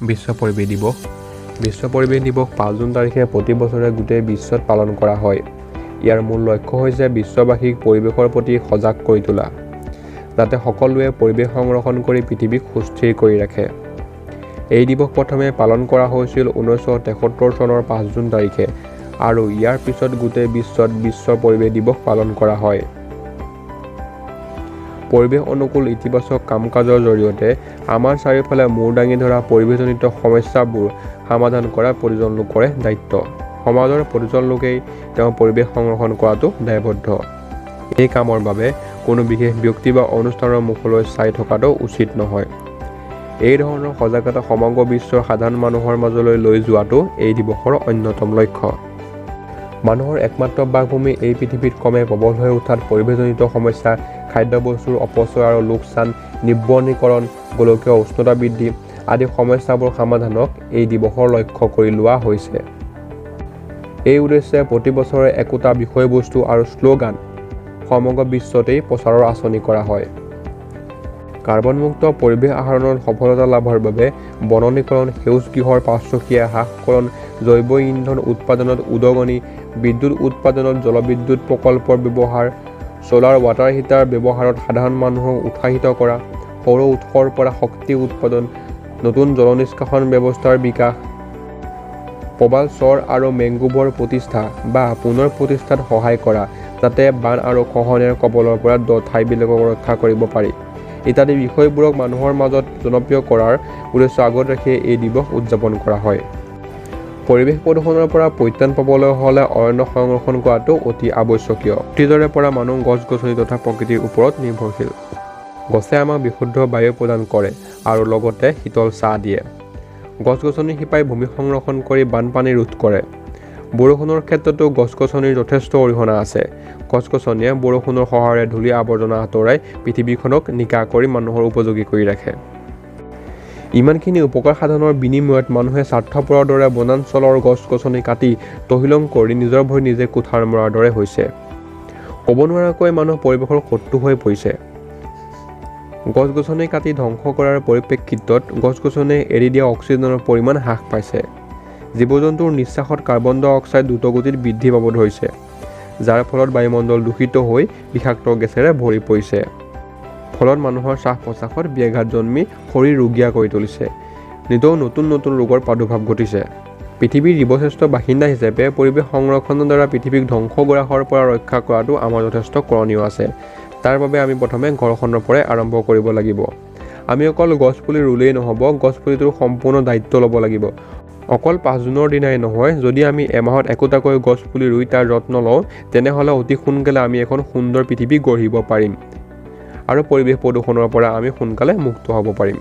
বিশ্ব পৰিৱেশ দিৱস। বিশ্ব পৰিৱেশ দিৱস 5 জুন তাৰিখে প্ৰতি বছৰে গোটেই বিশ্বত পালন কৰা হয়। ইয়াৰ মূল লক্ষ্য হৈছে বিশ্ববাসীক পৰিৱেশৰ প্ৰতি সজাগ কৰি তোলা, যাতে সকলোৱে পৰিৱেশ সংৰক্ষণ কৰি পৃথিৱীক সুস্থিৰ কৰি ৰাখে। এই দিৱস প্ৰথমে পালন কৰা হৈছিল 1973 চনৰ 5 জুন তাৰিখে আৰু ইয়াৰ পিছত গোটেই বিশ্বত বিশ্ব পৰিৱেশ দিৱস পালন কৰা হয়। পৰিৱেশ অনুকূল ইতিবাচক কাম-কাজৰ জৰিয়তে আমাৰ চাৰিওফালে মূৰ দাঙি ধৰা পৰিৱেশজনিত সমস্যাবোৰ সমাধান কৰা প্ৰতিজন লোকৰে দায়িত্ব। সমাজৰ প্ৰতিজন লোকেই তেওঁ পৰিৱেশ সংৰক্ষণ কৰাটো দায়বদ্ধ। এই কামৰ বাবে কোনো বিশেষ ব্যক্তি বা অনুষ্ঠানৰ মুখলৈ চাই থকাটো উচিত নহয়। এই ধৰণৰ সজাগতা সমগ্ৰ বিশ্বৰ সাধাৰণ মানুহৰ মাজলৈ লৈ যোৱাটো এই দিৱসৰ অন্যতম লক্ষ্য। মানুহৰ একমাত্ৰ বাসভূমি এই পৃথিৱীত ক্ৰমে প্ৰবল হৈ উঠাত পৰিৱেশজনিত সমস্যা, খাদ্যবস্তুৰ অপচয় আৰু লোকচান, নিৰ্বনীকৰণ, গোলকীয় উষ্ণতা বৃদ্ধি আদি সমস্যাবোৰ সমাধানক এই দিৱসৰ লক্ষ্য কৰি লোৱা হৈছে। এই উদ্দেশ্যে প্ৰতি বছৰে একোটা বিষয়বস্তু আৰু শ্লোগান সমগ্ৰ বিশ্বতেই প্ৰচাৰৰ আঁচনি কৰা হয়। কাৰ্বনমুক্ত পৰিৱেশ আহৰণৰ সফলতা লাভৰ বাবে বননীকৰণ, সেউজ গৃহৰ পাৰ্শ্বক্ৰিয়া হ্ৰাসকৰণ, জৈৱ ইন্ধন উৎপাদনত উদগনি, বিদ্যুৎ উৎপাদনত জলবিদ্যুৎ প্ৰকল্পৰ ব্যৱহাৰ, ছ'লাৰ ৱাটাৰ হিটাৰ ব্যৱহাৰত সাধাৰণ মানুহক উৎসাহিত কৰা, সৌৰ উৎসৰ পৰা শক্তি উৎপাদন, নতুন জল নিষ্কাশন ব্যৱস্থাৰ বিকাশ, প্ৰবাল চৰ আৰু মেংগ্ৰোভৰ প্ৰতিষ্ঠা বা পুনৰ প্ৰতিষ্ঠাত সহায় কৰা, যাতে বান আৰু খহনীয়াৰ কবলৰ পৰা ঠাইবিলাকক ৰক্ষা কৰিব পাৰি ইত্যাদি বিষয়বোৰক মানুহৰ মাজত জনপ্ৰিয় কৰাৰ উদ্দেশ্য আগত ৰাখি এই দিৱস উদযাপন কৰা হয়। পৰিৱেশ প্ৰদূষণৰ পৰা পৰিত্ৰাণ পাবলৈ হ'লে অৰণ্য সংৰক্ষণ কৰাটো অতি আৱশ্যকীয়। অতীজৰে পৰা মানুহ গছ-গছনি তথা প্ৰকৃতিৰ ওপৰত নিৰ্ভৰশীল। গছে আমাক বিশুদ্ধ বায়ু প্ৰদান কৰে আৰু লগতে শীতল ছাঁ দিয়ে। গছ-গছনি শিপাই ভূমি সংৰক্ষণ কৰি বানপানী ৰোধ কৰে। বৰষুণৰ ক্ষেত্ৰতো গছ-গছনিৰ যথেষ্ট অৰিহণা আছে। গছ-গছনিয়ে বৰষুণৰ সহায়েৰে ধূলি আৱৰ্জনা আঁতৰাই পৃথিৱীখনক নিকা কৰি মানুহৰ উপযোগী কৰি ৰাখে। ইমানখিনি উপকাৰ সাধনৰ বিনিময়ত মানুহে স্বাৰ্থপৰৰ দৰে বনাঞ্চলৰ গছ-গছনি কাটি তহিলং কৰি নিজৰ ভৰি নিজে কুঠাৰ মৰাৰ দৰে হৈছে। ক'ব নোৱাৰাকৈ মানুহ পৰিৱেশৰ শত্ৰু হৈ পৰিছে। গছ-গছনি কাটি ধ্বংস কৰাৰ পৰিপ্ৰেক্ষিতত গছ-গছনিয়ে এৰি দিয়া অক্সিজেনৰ পৰিমাণ হ্ৰাস পাইছে। জীৱ-জন্তুৰ নিশ্বাসত কাৰ্বন ডাই অক্সাইড দ্ৰুতগতিত বৃদ্ধি পাব ধৰিছে, যাৰ ফলত বায়ুমণ্ডল দূষিত হৈ বিষাক্ত গেছেৰে ভৰি পৰিছে। ফলত মানুহৰ শ্বাস-প্ৰশ্বাসত ব্যাঘাত জন্মি শৰীৰ ৰোগীয়া কৰি তুলিছে। নিতৌ নতুন নতুন ৰোগৰ প্ৰাদুৰ্ভাৱ ঘটিছে। পৃথিৱীৰ জীৱশ্ৰেষ্ঠ বাসিন্দা হিচাপে পৰিৱেশ সংৰক্ষণৰ দ্বাৰা পৃথিৱীক ধ্বংস গ্ৰাসৰ পৰা ৰক্ষা কৰাটো আমাৰ যথেষ্ট কৰণীয় আছে। তাৰ বাবে আমি প্ৰথমে ঘৰখনৰ পৰাই আৰম্ভ কৰিব লাগিব। আমি অকল গছপুলি ৰুলেই নহ'ব, গছপুলিটোৰ সম্পূৰ্ণ দায়িত্ব ল'ব লাগিব। অকল 5 জুনৰ দিনাই নহয়, যদি আমি এমাহত একোটাকৈ গছপুলি ৰুই তাৰ যত্ন লওঁ, তেনেহ'লে অতি সোনকালে আমি এখন সুন্দৰ পৃথিৱী গঢ়িব পাৰিম আৰু পৰিৱেশ প্ৰদূষণৰ পৰা আমি সোনকালে মুক্ত হ'ব পাৰিম।